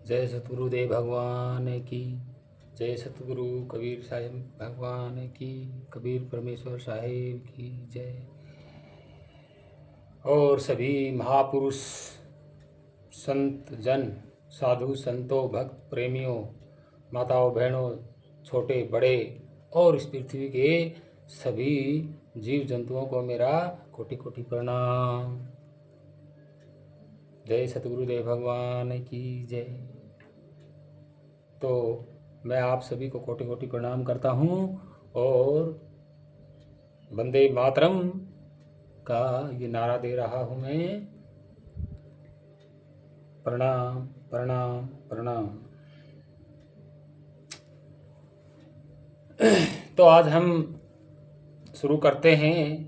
जय सतगुरुदेव भगवान की जय। सतगुरु कबीर साहिब भगवान की, कबीर परमेश्वर साहिब की जय। और सभी महापुरुष संत जन, साधु संतों, भक्त प्रेमियों, माताओं बहनों, छोटे बड़े और इस पृथ्वी के सभी जीव जंतुओं को मेरा कोटि कोटि प्रणाम। जय सतगुरुदेव भगवान की जय। तो मैं आप सभी को कोटि कोटि प्रणाम करता हूँ और वंदे मातरम का ये नारा दे रहा हूँ मैं। प्रणाम प्रणाम प्रणाम। तो आज हम शुरू करते हैं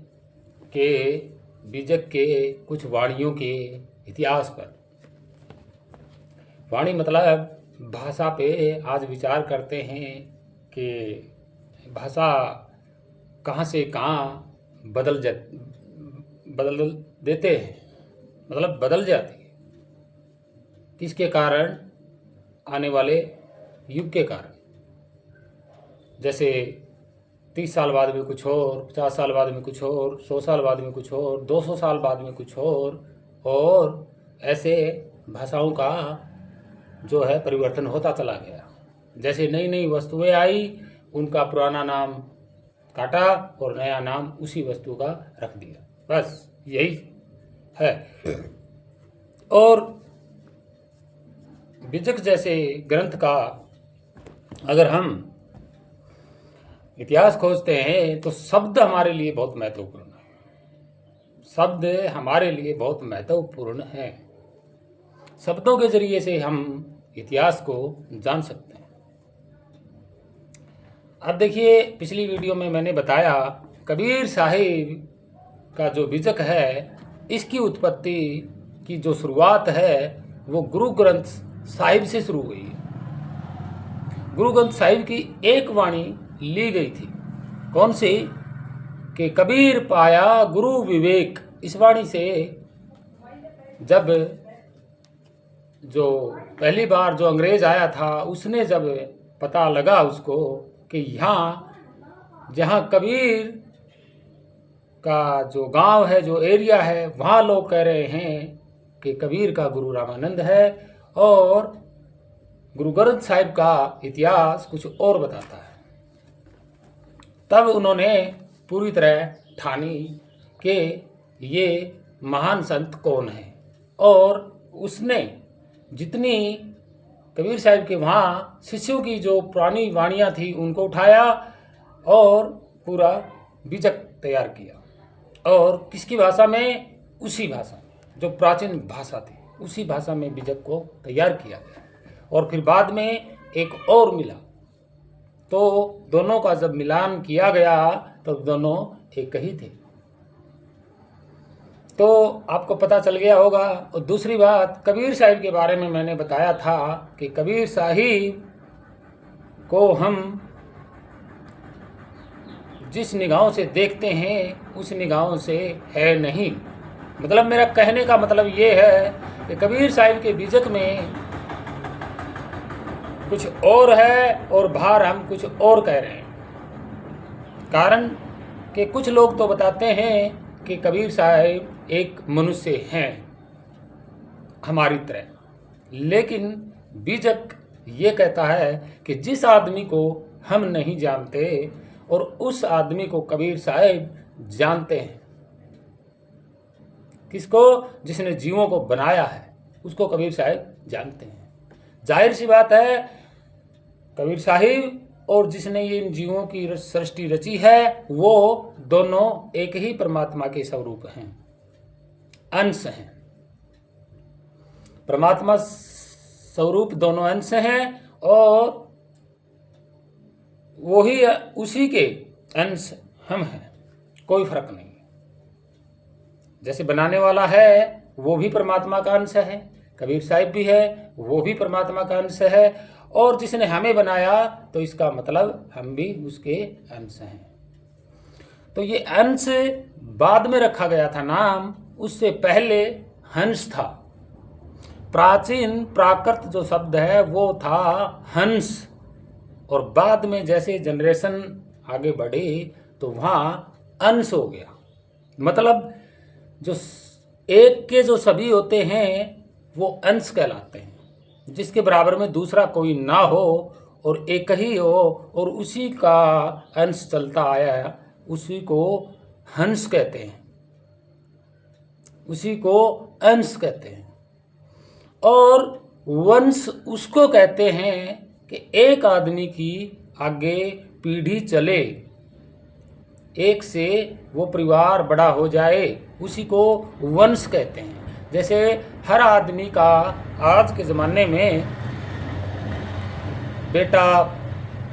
कि बीजक के कुछ वाणियों के इतिहास पर। वाणी मतलब भाषा पे आज विचार करते हैं कि भाषा कहाँ से कहाँ बदल देते हैं, मतलब बदल जाती है। किसके कारण? आने वाले युग के कारण। जैसे 30 साल बाद में कुछ और, 50 साल बाद में कुछ और, 100 साल बाद में कुछ और, 200 साल बाद में कुछ और ऐसे भाषाओं का जो है परिवर्तन होता चला गया। जैसे नई नई वस्तुएं आई, उनका पुराना नाम काटा और नया नाम उसी वस्तु का रख दिया, बस यही है। और बीजक जैसे ग्रंथ का अगर हम इतिहास खोजते हैं तो शब्द हमारे लिए बहुत महत्वपूर्ण है। शब्द हमारे लिए बहुत महत्वपूर्ण है। शब्दों के जरिए से हम इतिहास को जान सकते हैं। अब देखिए, पिछली वीडियो में मैंने बताया कबीर साहिब का जो बीजक है, इसकी उत्पत्ति की जो शुरुआत है वो गुरु ग्रंथ साहिब से शुरू हुई है। गुरु ग्रंथ साहिब की एक वाणी ली गई थी। कौन सी? कि कबीर पाया गुरु विवेक। इस वाणी से जब जो पहली बार जो अंग्रेज आया था, उसने जब पता लगा उसको कि यहाँ जहाँ कबीर का जो गांव है, जो एरिया है, वहाँ लोग कह रहे हैं कि कबीर का गुरु रामानंद है और गुरु ग्रंथ साहिब का इतिहास कुछ और बताता है। तब उन्होंने पूरी तरह ठानी कि ये महान संत कौन है, और उसने जितनी कबीर साहिब के वहाँ शिष्यों की जो पुरानी वाणियाँ थी उनको उठाया और पूरा बीजक तैयार किया। और किसकी भाषा में? उसी भाषा जो प्राचीन भाषा थी, उसी भाषा में बीजक को तैयार किया गया। और फिर बाद में एक और मिला, तो दोनों का जब मिलान किया गया तो दोनों एक ही थे। तो आपको पता चल गया होगा। और दूसरी बात, कबीर साहिब के बारे में मैंने बताया था कि कबीर साहिब को हम जिस निगाहों से देखते हैं उस निगाहों से है नहीं। मतलब मेरा कहने का मतलब ये है कि कबीर साहिब के बीजक में कुछ और है और बाहर हम कुछ और कह रहे हैं। कारण कि कुछ लोग तो बताते हैं कि कबीर साहिब एक मनुष्य हैं हमारी तरह, लेकिन बीजक ये कहता है कि जिस आदमी को हम नहीं जानते और उस आदमी को कबीर साहिब जानते हैं। किसको? जिसने जीवों को बनाया है, उसको कबीर साहिब जानते हैं। जाहिर सी बात है, कबीर साहिब और जिसने ये इन जीवों की सृष्टि रची है, वो दोनों एक ही परमात्मा के स्वरूप हैं, अंश हैं। परमात्मा स्वरूप दोनों अंश हैं और वो ही उसी के अंश हम हैं, कोई फर्क नहीं। जैसे बनाने वाला है वो भी परमात्मा का अंश है, कबीर साहिब भी है, वो भी परमात्मा का अंश है। और जिसने हमें बनाया तो इसका मतलब हम भी उसके अंश हैं। तो ये अंश बाद में रखा गया था नाम, उससे पहले हंस था। प्राचीन प्राकृत जो शब्द है वो था हंस, और बाद में जैसे जनरेशन आगे बढ़ी तो वहाँ अंश हो गया। मतलब जो एक के जो सभी होते हैं वो अंश कहलाते हैं, जिसके बराबर में दूसरा कोई ना हो और एक ही हो और उसी का अंश चलता आया, उसी को हंस कहते हैं, उसी को अंश कहते हैं। और वंश उसको कहते हैं कि एक आदमी की आगे पीढ़ी चले, एक से वो परिवार बड़ा हो जाए, उसी को वंश कहते हैं। जैसे हर आदमी का आज के ज़माने में बेटा,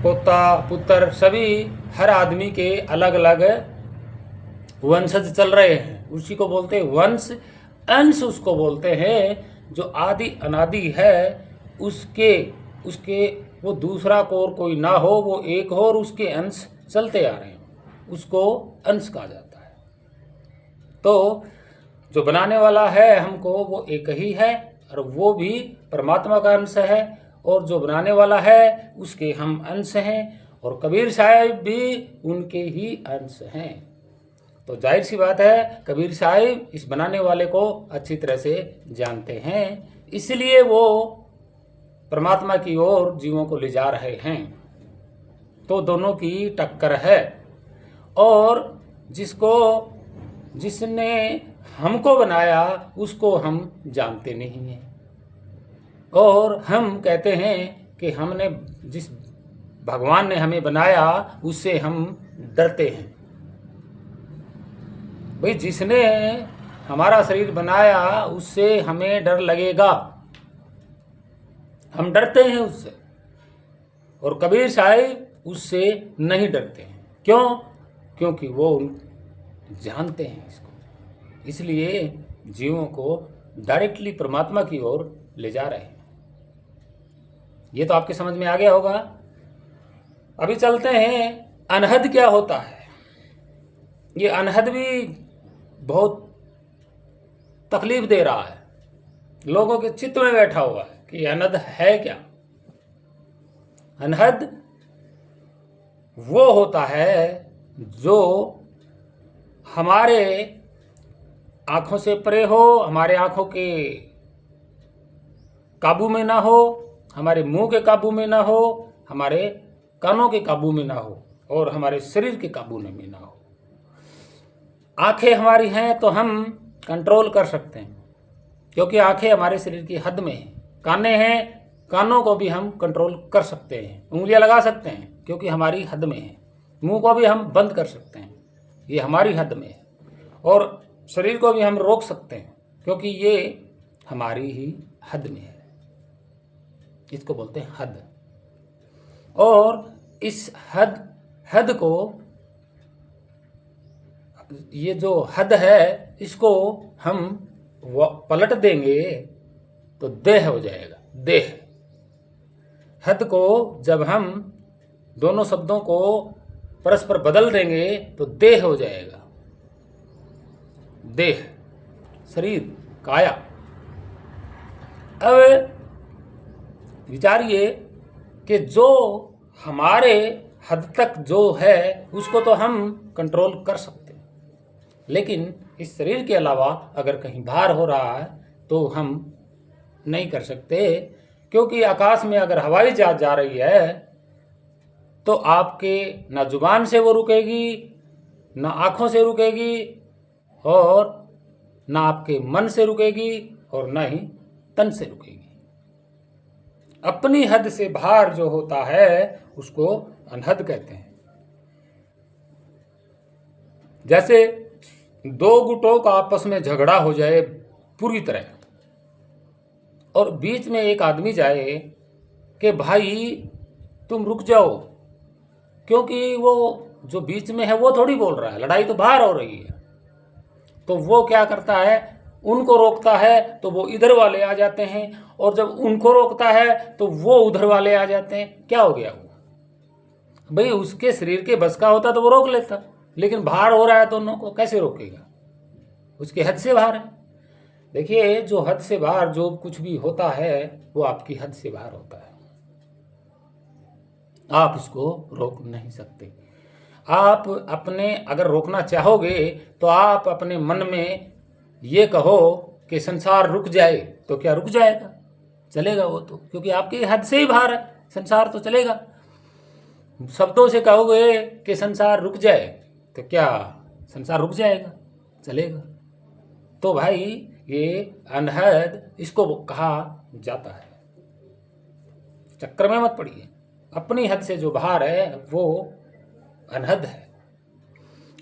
पोता, पुत्र सभी हर आदमी के अलग अलग वंशज चल रहे हैं, उसी को बोलते हैं वंश। अंश उसको बोलते हैं जो आदि अनादि है, उसके वो दूसरा को और कोई ना हो, वो एक हो और उसके अंश चलते आ रहे हैं, उसको अंश कहा जाता है। तो जो बनाने वाला है हमको वो एक ही है और वो भी परमात्मा का अंश है, और जो बनाने वाला है उसके हम अंश हैं, और कबीर साहब भी उनके ही अंश हैं। तो जाहिर सी बात है कबीर साहब इस बनाने वाले को अच्छी तरह से जानते हैं, इसलिए वो परमात्मा की ओर जीवों को ले जा रहे हैं। तो दोनों की टक्कर है, और जिसने हमको बनाया उसको हम जानते नहीं हैं, और हम कहते हैं कि हमने जिस भगवान ने हमें बनाया उससे हम डरते हैं। भाई जिसने हमारा शरीर बनाया उससे हमें डर लगेगा, हम डरते हैं उससे, और कबीर साहब उससे नहीं डरते हैं। क्यों? क्योंकि वो जानते हैं इसको, इसलिए जीवों को डायरेक्टली परमात्मा की ओर ले जा रहे हैं। ये तो आपके समझ में आ गया होगा। अभी चलते हैं अनहद क्या होता है। ये अनहद भी बहुत तकलीफ दे रहा है, लोगों के चित्त में बैठा हुआ है कि अनहद है क्या। अनहद वो होता है जो हमारे आँखों से परे हो, हमारे आँखों के काबू में ना हो, हमारे मुंह के काबू में ना हो, हमारे कानों के काबू में ना हो, और हमारे शरीर के काबू में ना हो। आँखें हमारी हैं तो हम कंट्रोल कर सकते हैं, क्योंकि आँखें हमारे शरीर की हद में हैं। कानें हैं, कानों को भी हम कंट्रोल कर सकते हैं, उंगलियां लगा सकते हैं क्योंकि हमारी हद में है। मुंह को भी हम बंद कर सकते हैं, ये हमारी हद में है। और शरीर को भी हम रोक सकते हैं क्योंकि ये हमारी ही हद में है। इसको बोलते हैं हद। और इस हद को, ये जो हद है इसको हम पलट देंगे तो देह हो जाएगा। देह, हद को जब हम दोनों शब्दों को परस्पर बदल देंगे तो देह हो जाएगा। देह, शरीर, काया। अब विचारिए कि जो हमारे हद तक जो है उसको तो हम कंट्रोल कर सकते हैं, लेकिन इस शरीर के अलावा अगर कहीं भार हो रहा है तो हम नहीं कर सकते, क्योंकि आकाश में अगर हवाई जहाज जा रही है तो आपके ना जुबान से वो रुकेगी, ना आँखों से रुकेगी, और ना आपके मन से रुकेगी, और ना ही तन से रुकेगी। अपनी हद से बाहर जो होता है उसको अनहद कहते हैं। जैसे दो गुटों का आपस में झगड़ा हो जाए पूरी तरह, और बीच में एक आदमी जाए कि भाई तुम रुक जाओ, क्योंकि वो जो बीच में है वो थोड़ी बोल रहा है, लड़ाई तो बाहर हो रही है। तो वो क्या करता है, उनको रोकता है तो वो इधर वाले आ जाते हैं, और जब उनको रोकता है तो वो उधर वाले आ जाते हैं। क्या हो गया? वो भाई उसके शरीर के बस का होता तो वो रोक लेता, लेकिन बाहर हो रहा है दोनों को कैसे रोकेगा? उसके हद से बाहर है। देखिए, जो हद से बाहर जो कुछ भी होता है वो आपकी हद से बाहर होता है, आप उसको रोक नहीं सकते। आप अपने अगर रोकना चाहोगे तो आप अपने मन में ये कहो कि संसार रुक जाए, तो क्या रुक जाएगा? चलेगा वो तो, क्योंकि आपकी हद से ही बाहर है, संसार तो चलेगा। शब्दों से कहोगे कि संसार रुक जाए, तो क्या संसार रुक जाएगा? चलेगा। तो भाई ये अनहद इसको कहा जाता है। चक्कर में मत पड़िए, अपनी हद से जो बाहर है वो अनहद है।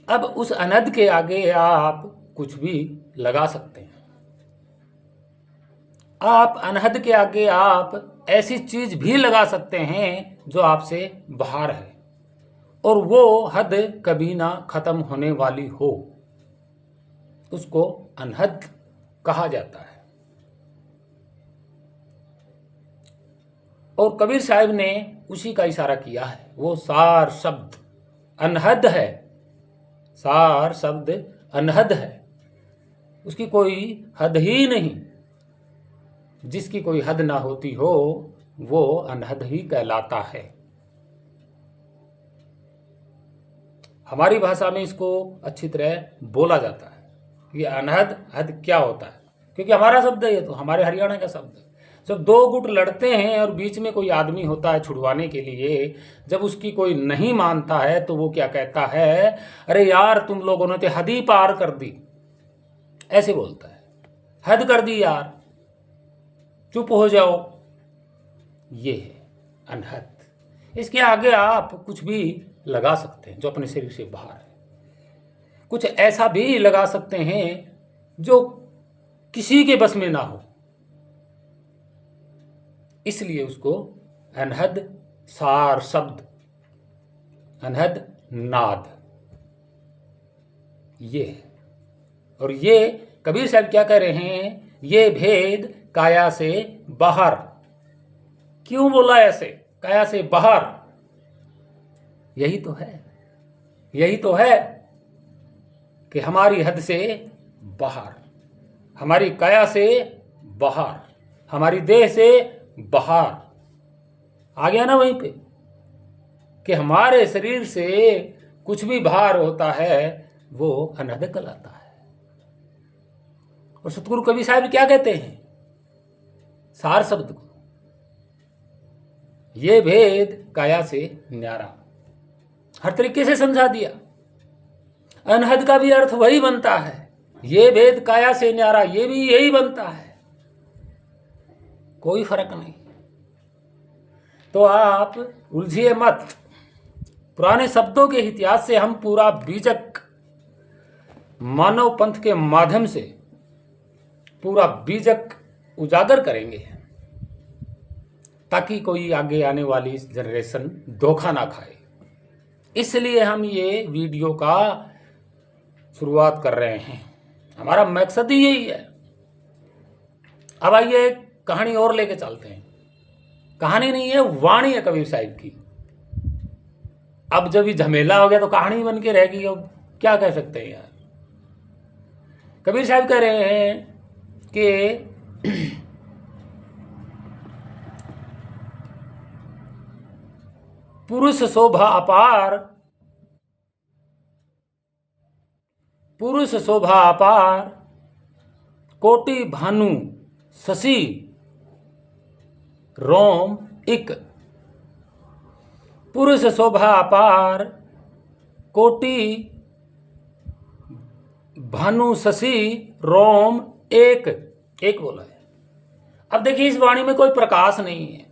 अब उस अनहद के आगे आप कुछ भी लगा सकते हैं। आप अनहद के आगे आप ऐसी चीज भी लगा सकते हैं जो आपसे बाहर है और वो हद कभी ना खत्म होने वाली हो, उसको अनहद कहा जाता है। और कबीर साहब ने उसी का इशारा किया है। वो सार शब्द अनहद है, सार शब्द अनहद है, उसकी कोई हद ही नहीं। जिसकी कोई हद ना होती हो वो अनहद ही कहलाता है। हमारी भाषा में इसको अच्छी तरह बोला जाता है। ये अनहद हद क्या होता है, क्योंकि हमारा शब्द है ये, तो हमारे हरियाणा का शब्द है। जब दो गुट लड़ते हैं और बीच में कोई आदमी होता है छुड़वाने के लिए, जब उसकी कोई नहीं मानता है तो वो क्या कहता है, अरे यार तुम लोगों ने तो हद ही पार कर दी, ऐसे बोलता है। हद कर दी यार, चुप हो जाओ। ये है अनहद। इसके आगे आप कुछ भी लगा सकते हैं जो अपने शरीर से बाहर है। कुछ ऐसा भी लगा सकते हैं जो किसी के बस में ना हो, इसलिए उसको अनहद सार शब्द, अनहद नाद, ये है। और ये कबीर साहब क्या कह रहे हैं, ये भेद काया से बाहर। क्यों बोला ऐसे, काया से बाहर? यही तो है, यही तो है कि हमारी हद से बाहर, हमारी काया से बाहर, हमारी देह से बाहर। आ गया ना वहीं पे कि हमारे शरीर से कुछ भी बाहर होता है वो अनहद कहलाता है। और सतगुरु कबीर साहब क्या कहते हैं सार शब्द को, ये भेद काया से न्यारा। हर तरीके से समझा दिया। अनहद का भी अर्थ वही बनता है, ये भेद काया से न्यारा, ये भी यही बनता है, कोई फर्क नहीं। तो आप उलझिए मत। पुराने शब्दों के इतिहास से हम पूरा बीजक मानव पंथ के माध्यम से पूरा बीजक उजागर करेंगे ताकि कोई आगे आने वाली जनरेशन धोखा ना खाए। इसलिए हम ये वीडियो का शुरुआत कर रहे हैं। हमारा मकसद ही यही है। अब आइए एक कहानी और लेके चलते हैं। कहानी नहीं है, वाणी है कबीर साहिब की। अब जब ये झमेला हो गया तो कहानी बन के रहेगी, अब क्या कह सकते हैं यार। कबीर साहब कह रहे हैं कि पुरुष शोभा अपार, पुरुष शोभा अपार, कोटि भानु शशि रोम इक। पुरुष शोभा अपार, कोटि भानु शशि रोम एक। एक बोला है। अब देखिए इस वाणी में कोई प्रकाश नहीं है।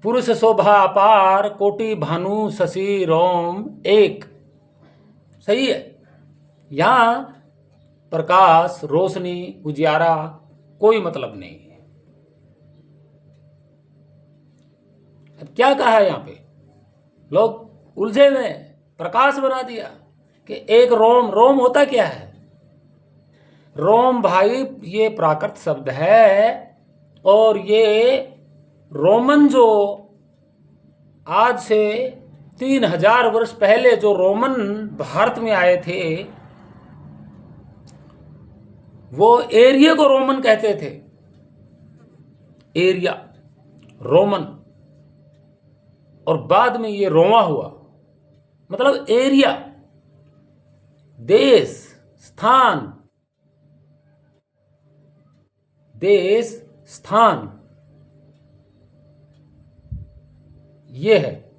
पुरुष शोभा अपार, कोटि भानु शशि रोम एक, सही है। यहां प्रकाश, रोशनी, उजियारा कोई मतलब नहीं है। अब क्या कहा है यहां पे, लोग उलझे हुए हैं। प्रकाश बना दिया कि एक रोम। रोम होता क्या है? रोम भाई ये प्राकृत शब्द है और ये रोमन जो आज से 3000 वर्ष पहले जो रोमन भारत में आए थे वो एरिया को रोमन कहते थे। एरिया रोमन, और बाद में ये रोमा हुआ। मतलब एरिया, देश, स्थान, देश, स्थान, ये है।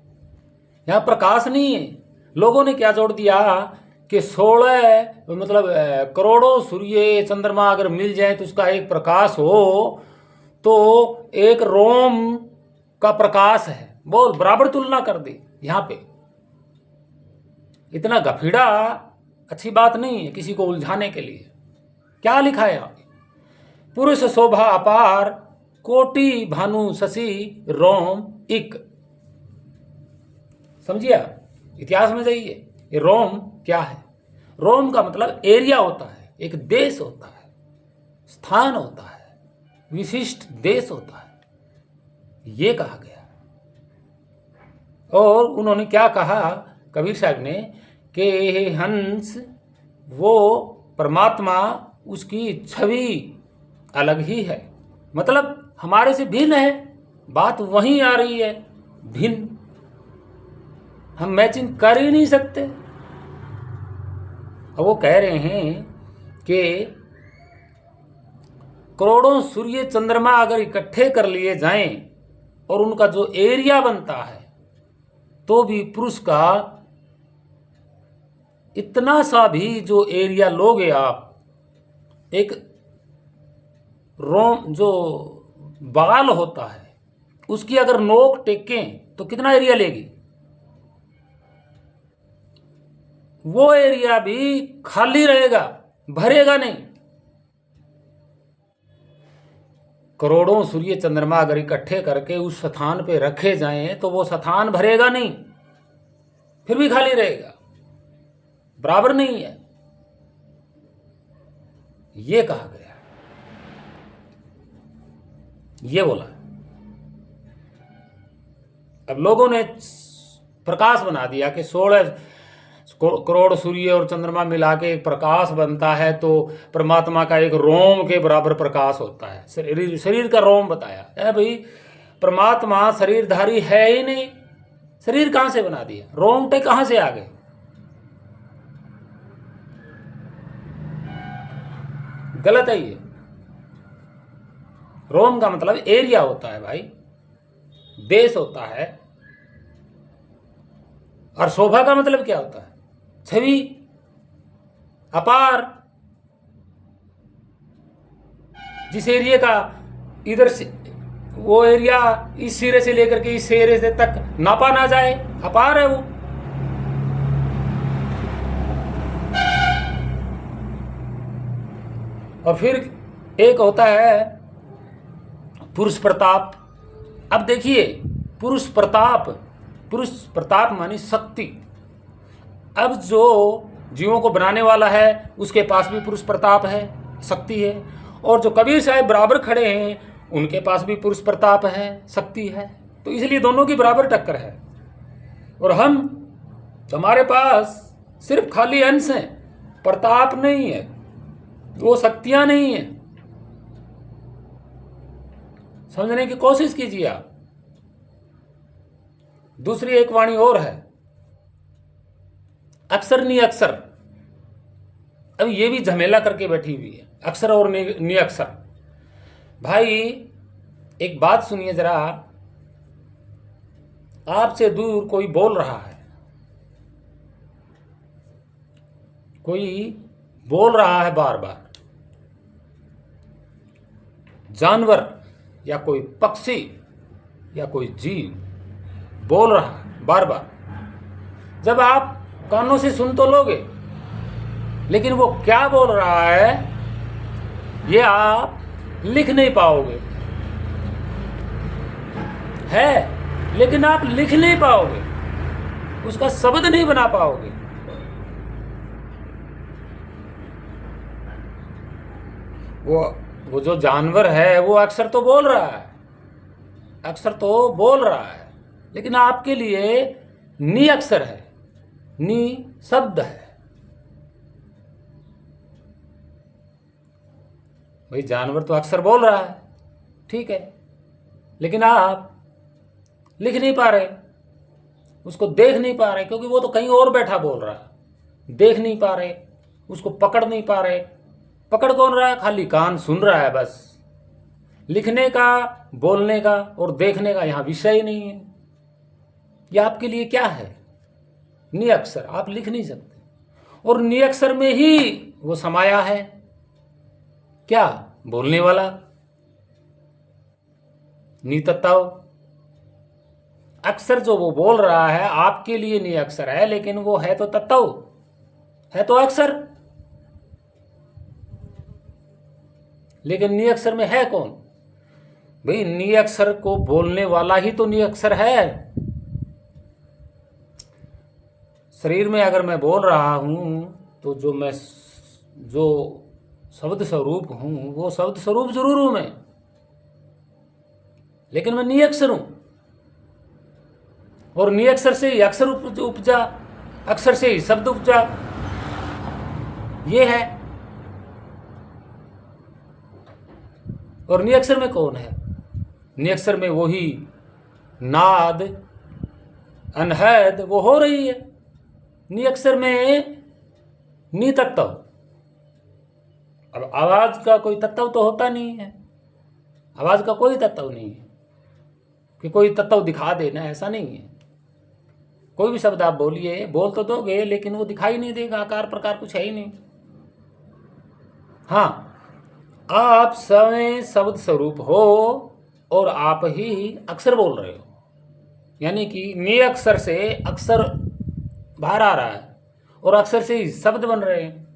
यहां प्रकाश नहीं है। लोगों ने क्या जोड़ दिया कि 16 मतलब करोड़ों सूर्य चंद्रमा अगर मिल जाए तो उसका एक प्रकाश हो तो एक रोम का प्रकाश है, बोल बराबर तुलना कर दी। यहां पे इतना गफीड़ा अच्छी बात नहीं है किसी को उलझाने के लिए। क्या लिखा है यहां पे? पुरुष शोभा अपार, कोटि भानु शशि रोम इक। समझिए, इतिहास में जाइए। ये रोम क्या है? रोम का मतलब एरिया होता है, एक देश होता है, स्थान होता है, विशिष्ट देश होता है, ये कहा गया। और उन्होंने क्या कहा कबीर साहब ने कि हंस वो परमात्मा, उसकी छवि अलग ही है, मतलब हमारे से भिन्न है। बात वहीं आ रही है, भिन्न। हम मैचिंग कर ही नहीं सकते। अब वो कह रहे हैं कि करोड़ों सूर्य चंद्रमा अगर इकट्ठे कर लिए जाएं और उनका जो एरिया बनता है तो भी पुरुष का इतना सा भी जो एरिया लोगे आप, एक रोम जो बाल होता है उसकी अगर नोक टेकें तो कितना एरिया लेगी? वो एरिया भी खाली रहेगा, भरेगा नहीं। करोड़ों सूर्य चंद्रमा अगर इकट्ठे करके उस स्थान पे रखे जाएं तो वो स्थान भरेगा नहीं, फिर भी खाली रहेगा, बराबर नहीं है, ये कहा गया, ये बोला। अब लोगों ने प्रकाश बना दिया कि 16 करोड़ सूर्य और चंद्रमा मिला के एक प्रकाश बनता है, तो परमात्मा का एक रोम के बराबर प्रकाश होता है। शरीर का रोम बताया है। भाई परमात्मा शरीरधारी है ही नहीं, शरीर कहां से बना दिया? रोंगटे कहां से आ गए? गलत है ये। रोम का मतलब एरिया होता है भाई, देश होता है। और शोभा का मतलब क्या होता है? छवि, अपार। जिस एरिया का इधर से वो एरिया इस सिरे से लेकर के इस सिरे से तक नापा ना जाए, अपार है वो। और फिर एक होता है पुरुष प्रताप। अब देखिए, पुरुष प्रताप मानी शक्ति। अब जो जीवों को बनाने वाला है उसके पास भी पुरुष प्रताप है, शक्ति है। और जो कबीर साहब बराबर खड़े हैं उनके पास भी पुरुष प्रताप है, शक्ति है। तो इसलिए दोनों की बराबर टक्कर है। और हमारे पास सिर्फ खाली अंश हैं, प्रताप नहीं है, वो शक्तियां नहीं है। समझने की कोशिश कीजिए आप। दूसरी एक वाणी और है, अक्षर निअक्षर। अब ये भी झमेला करके बैठी हुई है, अक्षर और निअक्षर। भाई एक बात सुनिए जरा, आपसे दूर कोई बोल रहा है, कोई बोल रहा है बार बार, जानवर या कोई पक्षी या कोई जीव बोल रहा है बार बार। जब आप कानों से सुन तो लोगे, लेकिन वो क्या बोल रहा है ये आप लिख नहीं पाओगे। है लेकिन आप लिख नहीं पाओगे, उसका शब्द नहीं बना पाओगे। वो जो जानवर है वो अक्सर तो बोल रहा है, अक्सर तो बोल रहा है, लेकिन आपके लिए नी अक्षर है, नी शब्द है। भाई जानवर तो अक्षर बोल रहा है, ठीक है, लेकिन आप लिख नहीं पा रहे, उसको देख नहीं पा रहे, क्योंकि वो तो कहीं और बैठा बोल रहा है। देख नहीं पा रहे, उसको पकड़ नहीं पा रहे। पकड़ कौन रहा है? खाली कान सुन रहा है बस। लिखने का, बोलने का और देखने का यहाँ विषय ही नहीं है। यह आपके लिए क्या है? नी अक्षर। आप लिख नहीं सकते, और नी अक्षर में ही वो समाया है। क्या? बोलने वाला नी तत्व। अक्षर जो वो बोल रहा है आपके लिए नी अक्षर है, लेकिन वो है तो तत्व, है तो अक्षर। लेकिन नी अक्षर में है कौन? भाई नी अक्षर को बोलने वाला ही तो नी अक्षर है। शरीर में अगर मैं बोल रहा हूं तो जो शब्द स्वरूप हूं वो शब्द स्वरूप जरूर हूं मैं, लेकिन मैं नी अक्षर हूं। और नी अक्षर से ही अक्षर उपजा, अक्षर से ही शब्द उपजा। ये है। और नी अक्षर में कौन है? नी अक्षर में वही नाद, अनहद वो हो रही है। नी अक्षर में नी तत्व। अब आवाज का कोई तत्व तो होता नहीं है, आवाज का कोई तत्व नहीं है कि कोई तत्व दिखा देना, ऐसा नहीं है। कोई भी शब्द आप बोलिए, बोल तो दोगे, लेकिन वो दिखाई नहीं देगा, आकार प्रकार कुछ है ही नहीं। हाँ, आप स्वयं शब्द स्वरूप हो और आप ही अक्षर बोल रहे हो, यानी कि नी अक्षर से अक्षर बाहर आ रहा है और अक्षर से ही शब्द बन रहे हैं।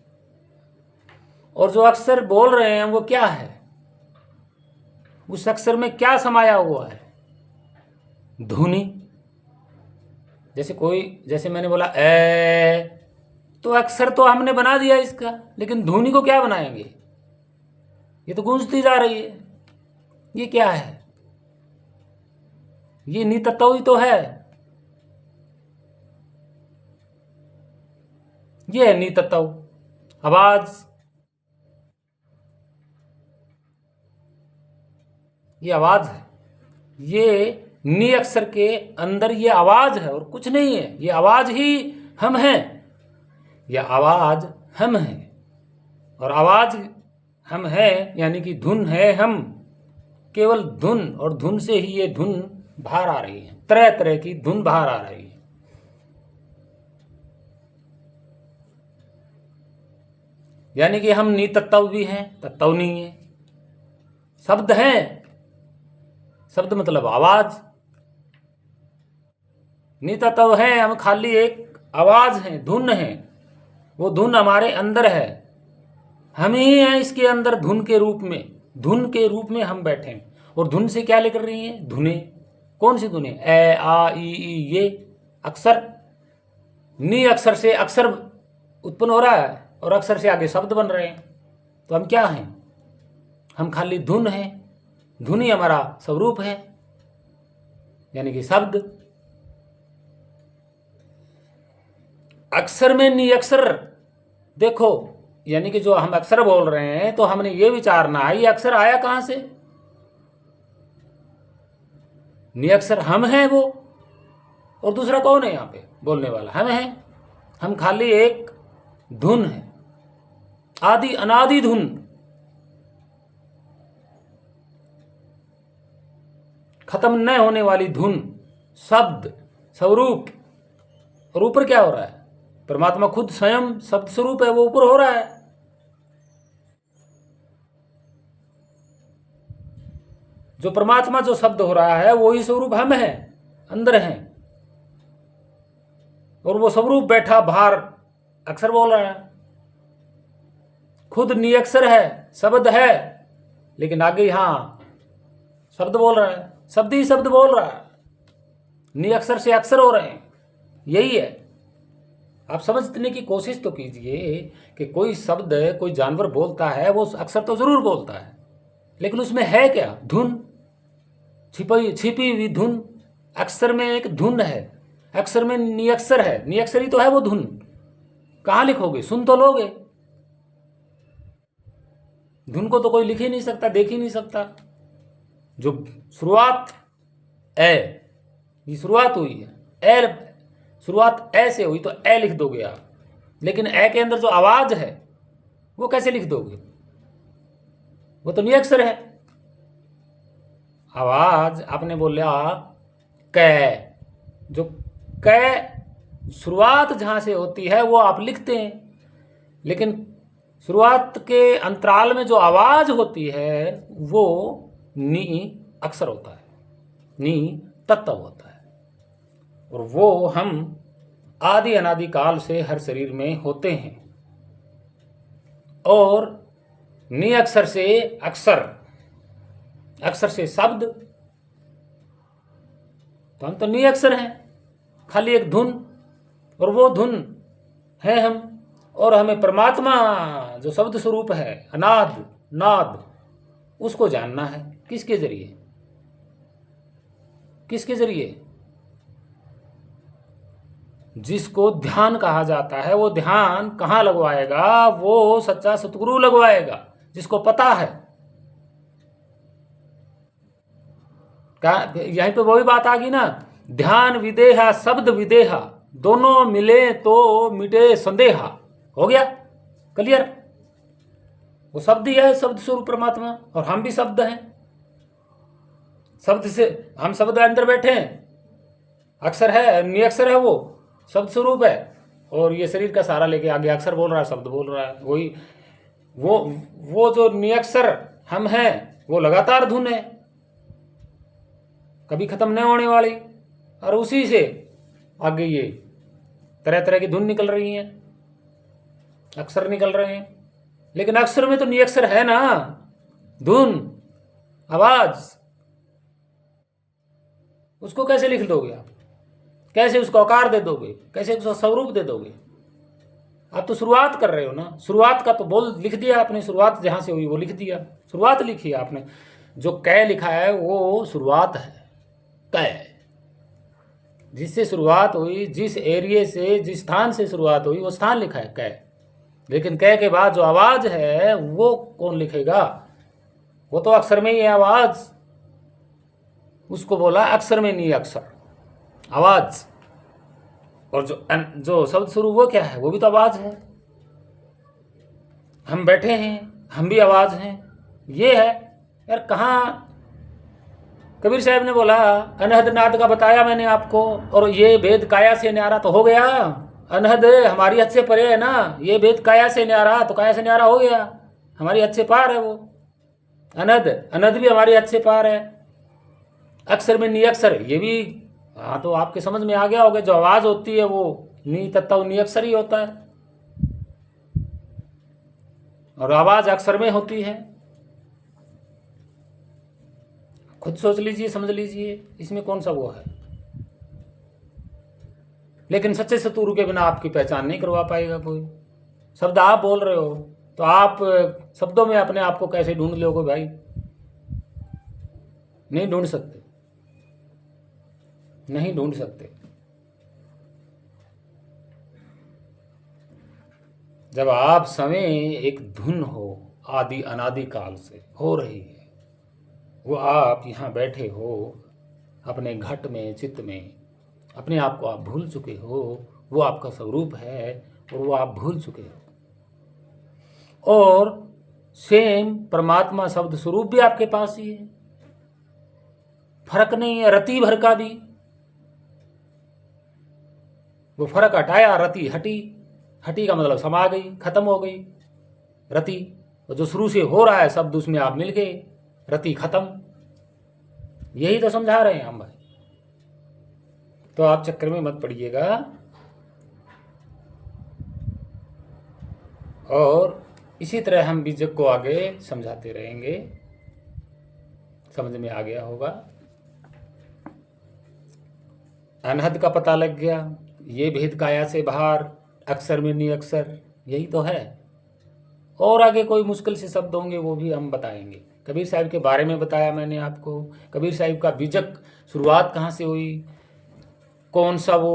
और जो अक्षर बोल रहे हैं वो क्या है? उस अक्षर में क्या समाया हुआ है? ध्वनि। जैसे मैंने बोला ए, तो अक्षर तो हमने बना दिया इसका, लेकिन ध्वनि को क्या बनाएंगे? ये तो गूंजती जा रही है। ये क्या है? ये नी तत्व ही तो है। ये है नी तत्व। आवाज, ये आवाज है। ये नी अक्षर के अंदर ये आवाज है और कुछ नहीं है। ये आवाज ही हम हैं। ये आवाज हम हैं, और आवाज हम हैं यानी कि धुन है हम। केवल धुन, और धुन से ही ये धुन बाहर आ रही है। तरह तरह की धुन बाहर आ रही है। यानी कि हम नी तत्व भी हैं, तत्व नहीं है। शब्द है, शब्द मतलब आवाज। नी तत्व है, हम खाली एक आवाज है, धुन है। वो धुन हमारे अंदर है, हम ही हैं इसके अंदर। धुन के रूप में हम बैठे हैं। और धुन से क्या लेकर रही हैं? धुने। कौन सी धुने? ए, आ, ई, ये अक्षर। नी अक्षर से अक्षर उत्पन्न हो रहा है और अक्षर से आगे शब्द बन रहे हैं। तो हम क्या हैं? हम खाली धुन हैं। धुन ही हमारा स्वरूप है, यानी कि शब्द। अक्षर में नी अक्षर देखो, यानी कि जो हम अक्षर बोल रहे हैं, तो हमने ये विचारना है ये अक्षर आया कहां से? नी अक्षर हम हैं वो, और दूसरा कौन है यहां पे बोलने वाला? हम हैं। हम खाली एक धुन है, आदि अनादि धुन। खत्म न होने वाली धुन, शब्द स्वरूप। और ऊपर क्या हो रहा है? परमात्मा खुद स्वयं शब्द स्वरूप है, वो ऊपर हो रहा है। जो परमात्मा जो शब्द हो रहा है वो ही स्वरूप हम हैं, अंदर हैं। और वो स्वरूप बैठा बाहर अक्षर बोल रहा है। खुद नी अक्षर है, शब्द है, लेकिन आगे यहां शब्द बोल रहा है। शब्द ही शब्द बोल रहा है। नी अक्षर से अक्षर हो रहे हैं। यही है। आप समझने की कोशिश तो कीजिए कि कोई शब्द, कोई जानवर बोलता है, वो अक्षर तो जरूर बोलता है, लेकिन उसमें है क्या? धुन, छिपी हुई धुन। अक्षर में एक धुन है। अक्षर में नियक्षर है, नियक्षरी तो है वो धुन, कहाँ लिखोगे? सुन तो लोगे, धुन को तो कोई लिख ही नहीं सकता, देख ही नहीं सकता। जो शुरुआत ए, ये शुरुआत हुई है, ए शुरुआत ए से हुई तो ए लिख दोगे आप, लेकिन ए के अंदर जो आवाज है वो कैसे लिख दोगे? वो तो नियक्षर है। आवाज आपने बोला कै, जो कै शुरुआत जहां से होती है वो आप लिखते हैं, लेकिन शुरुआत के अंतराल में जो आवाज होती है वो नी अक्षर होता है, नी तत्व होता है, और वो हम आदि अनादि काल से हर शरीर में होते हैं। और नी अक्षर से अक्षर, अक्षर से शब्द, तो हम तो नी अक्षर हैं, खाली एक धुन, और वो धुन है हम। और हमें परमात्मा जो शब्द स्वरूप है, अनाद नाद, उसको जानना है। किसके जरिए? किसके जरिए? जिसको ध्यान कहा जाता है, वो ध्यान कहाँ लगवाएगा? वो सच्चा सतगुरु लगवाएगा, जिसको पता है। यहीं पे वही बात आ गई ना, ध्यान विदेहा शब्द विदेहा, दोनों मिले तो मिटे संदेहा। हो गया क्लियर? वो शब्द ही है, शब्द स्वरूप परमात्मा, और हम भी शब्द हैं। शब्द से हम शब्द अंदर बैठे हैं, अक्षर है, नियक्षर है, वो शब्द स्वरूप है, और ये शरीर का सहारा लेके आगे अक्षर बोल रहा है, शब्द बोल रहा है। वही वो जो नियक्षर हम हैं वो लगातार धुन है, कभी खत्म नहीं होने वाली, और उसी से आगे ये तरह तरह की धुन निकल रही हैं, अक्षर निकल रहे हैं। लेकिन अक्षर में तो नियक्षर है ना, धुन, आवाज, उसको कैसे लिख दोगे आप? कैसे उसको आकार दे दोगे? कैसे उसका स्वरूप दे दोगे? आप तो शुरुआत कर रहे हो ना, शुरुआत का तो बोल लिख दिया आपने, शुरुआत जहां से हुई वो लिख दिया, शुरुआत लिखी है आपने। जो कै लिखा है वो शुरुआत है, कै, जिससे शुरुआत हुई, जिस एरिए से, जिस स्थान से शुरुआत हुई वो स्थान लिखा है कै। लेकिन कै के बाद जो आवाज है वो कौन लिखेगा? वो तो अक्षर में ही है आवाज, उसको बोला अक्षर में नहीं अक्षर, आवाज। और जो शब्द स्वरूप वो क्या है? वो भी तो आवाज है। हम बैठे हैं, हम भी आवाज हैं। ये है यार। कहाँ कबीर साहब ने बोला अनहद नाद का बताया मैंने आपको, और ये भेद काया से न्यारा तो हो गया। अनहद हमारी हद से परे है ना, ये भेद काया से न्यारा, तो काया से न्यारा हो गया, हमारी हद से पार है वो। अनहद, अनहद भी हमारी हद से पार है। अक्षर में नियक्षर, ये भी हाँ तो आपके समझ में आ गया होगा। जो आवाज होती है वो नी तत्व नियक्षर ही होता है, और आवाज अक्षर में होती है। खुद सोच लीजिए, समझ लीजिए, इसमें कौन सा वो है। लेकिन सच्चे सतगुरु के बिना आपकी पहचान नहीं करवा पाएगा कोई। शब्द आप बोल रहे हो तो आप शब्दों में अपने आप को कैसे ढूंढ लोगे भाई? नहीं ढूंढ सकते, नहीं ढूंढ सकते। जब आप समय एक धुन हो, आदि अनादि काल से हो रही है, वो आप यहाँ बैठे हो अपने घट में, चित्त में, अपने आप को आप भूल चुके हो, वो आपका स्वरूप है और वो आप भूल चुके हो। और सेम परमात्मा शब्द स्वरूप भी आपके पास ही है, फर्क नहीं है रति भर का भी। वो फर्क हटाया, रति हटी, हटी का मतलब समा गई, खत्म हो गई रति। और जो शुरू से हो रहा है शब्द, उसमें आप मिल गए, रति खत्म। यही तो समझा रहे हैं हम भाई। तो आप चक्कर में मत पड़िएगा। और इसी तरह हम बीजक को आगे समझाते रहेंगे, समझ में आ गया होगा। अनहद का पता लग गया, ये भेद काया से बाहर, अक्षर में नहीं अक्षर, यही तो है। और आगे कोई मुश्किल से शब्द होंगे वो भी हम बताएंगे। कबीर साहिब के बारे में बताया मैंने आपको, कबीर साहिब का बीजक शुरुआत कहाँ से हुई, कौन सा वो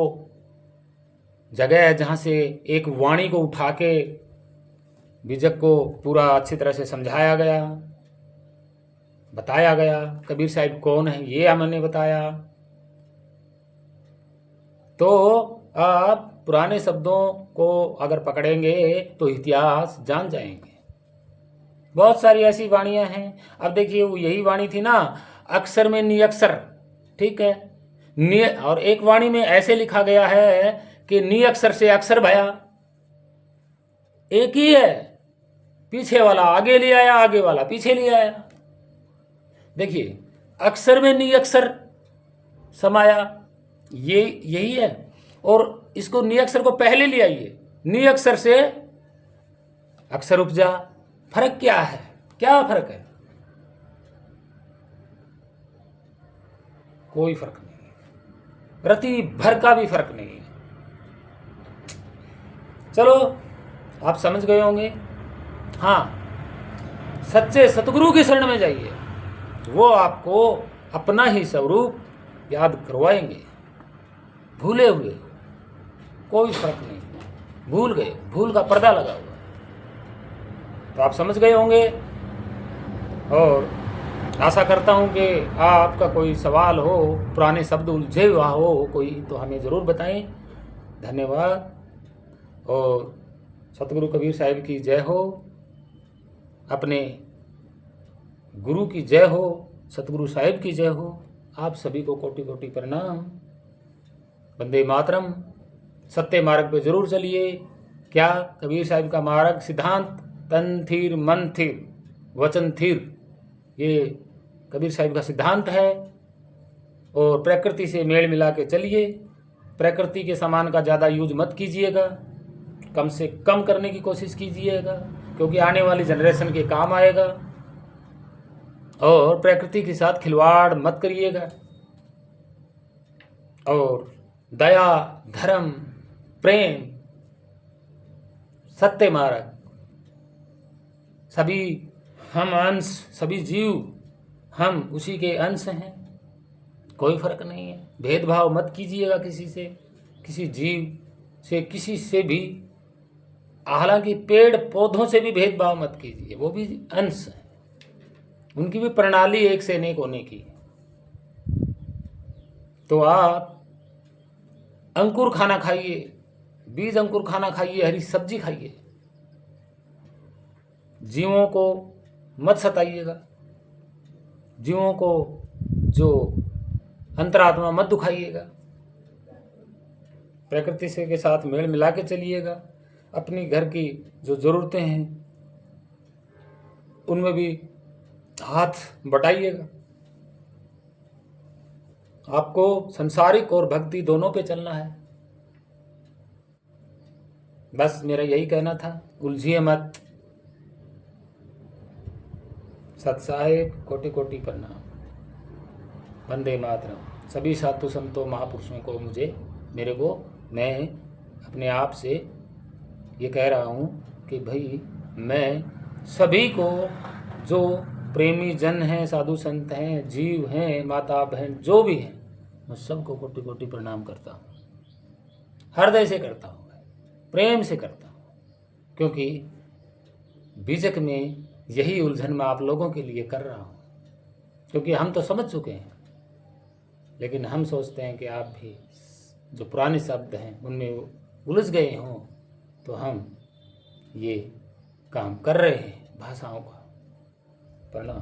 जगह है जहाँ से एक वाणी को उठा के बीजक को पूरा अच्छी तरह से समझाया गया, बताया गया। कबीर साहिब कौन है ये हमने बताया। तो आप पुराने शब्दों को अगर पकड़ेंगे तो इतिहास जान जाएंगे। बहुत सारी ऐसी वाणियां हैं। अब देखिए वो यही वाणी थी ना, अक्षर में निअक्षर, ठीक है। और एक वाणी में ऐसे लिखा गया है कि निअक्षर से अक्षर भया, एक ही है। पीछे वाला आगे ले आया, आगे वाला पीछे ले आया। देखिए अक्षर में निअक्षर समाया, ये यही है। और इसको निअक्षर को पहले ले आइए, निअक्षर से अक्षर उपजा। फर्क क्या है? क्या फर्क है? कोई फर्क नहीं है, रति भर का भी फर्क नहीं है। चलो आप समझ गए होंगे। हाँ, सच्चे सतगुरु की शरण में जाइए, वो आपको अपना ही स्वरूप याद करवाएंगे। भूले हुए कोई फर्क नहीं, भूल गए, भूल का पर्दा लगा हुआ। तो आप समझ गए होंगे और आशा करता हूं कि आपका कोई सवाल हो, पुराने शब्द उलझे हुआ हो कोई, तो हमें ज़रूर बताएं। धन्यवाद। और सतगुरु कबीर साहिब की जय हो, अपने गुरु की जय हो, सतगुरु साहिब की जय हो। आप सभी को कोटि कोटि प्रणाम। वंदे मातरम। सत्य मार्ग पे जरूर चलिए। क्या कबीर साहिब का मार्ग सिद्धांत तन थीर मन थीर वचन थीर, ये कबीर साहिब का सिद्धांत है। और प्रकृति से मेल मिला के चलिए। प्रकृति के सामान का ज़्यादा यूज मत कीजिएगा, कम से कम करने की कोशिश कीजिएगा, क्योंकि आने वाली जनरेशन के काम आएगा। और प्रकृति के साथ खिलवाड़ मत करिएगा। और दया, धर्म, प्रेम, सत्य मार्ग, सभी हम अंश, सभी जीव हम उसी के अंश हैं। कोई फर्क नहीं है। भेदभाव मत कीजिएगा किसी से, किसी जीव से, किसी से भी। हालांकि पेड़ पौधों से भी भेदभाव मत कीजिए, वो भी अंश है, उनकी भी प्रणाली एक से अनेक होने की। तो आप अंकुर खाना खाइए, बीज अंकुर खाना खाइए, हरी सब्जी खाइए। जीवों को मत सताइएगा, जीवों को जो अंतरात्मा मत दुखाइएगा। प्रकृति से के साथ मेल मिला के चलिएगा। अपनी घर की जो ज़रूरतें हैं उनमें भी हाथ बटाइएगा। आपको संसारिक और भक्ति दोनों पे चलना है। बस मेरा यही कहना था, उलझिए मत। सत साहिब कोटि कोटि प्रणाम। वंदे मातरम। सभी साधु संतों महापुरुषों को मैं अपने आप से ये कह रहा हूँ कि भाई मैं सभी को, जो प्रेमी जन हैं, साधु संत हैं, जीव हैं, माता बहन जो भी हैं, मैं सबको कोटि कोटि प्रणाम करता हूँ। हृदय से करता हूँ, प्रेम से करता हूँ, क्योंकि बीजक में यही उलझन मैं आप लोगों के लिए कर रहा हूँ। क्योंकि हम तो समझ चुके हैं, लेकिन हम सोचते हैं कि आप भी जो पुराने शब्द हैं उनमें उलझ गए हों, तो हम ये काम कर रहे हैं भाषाओं का। प्रणाम।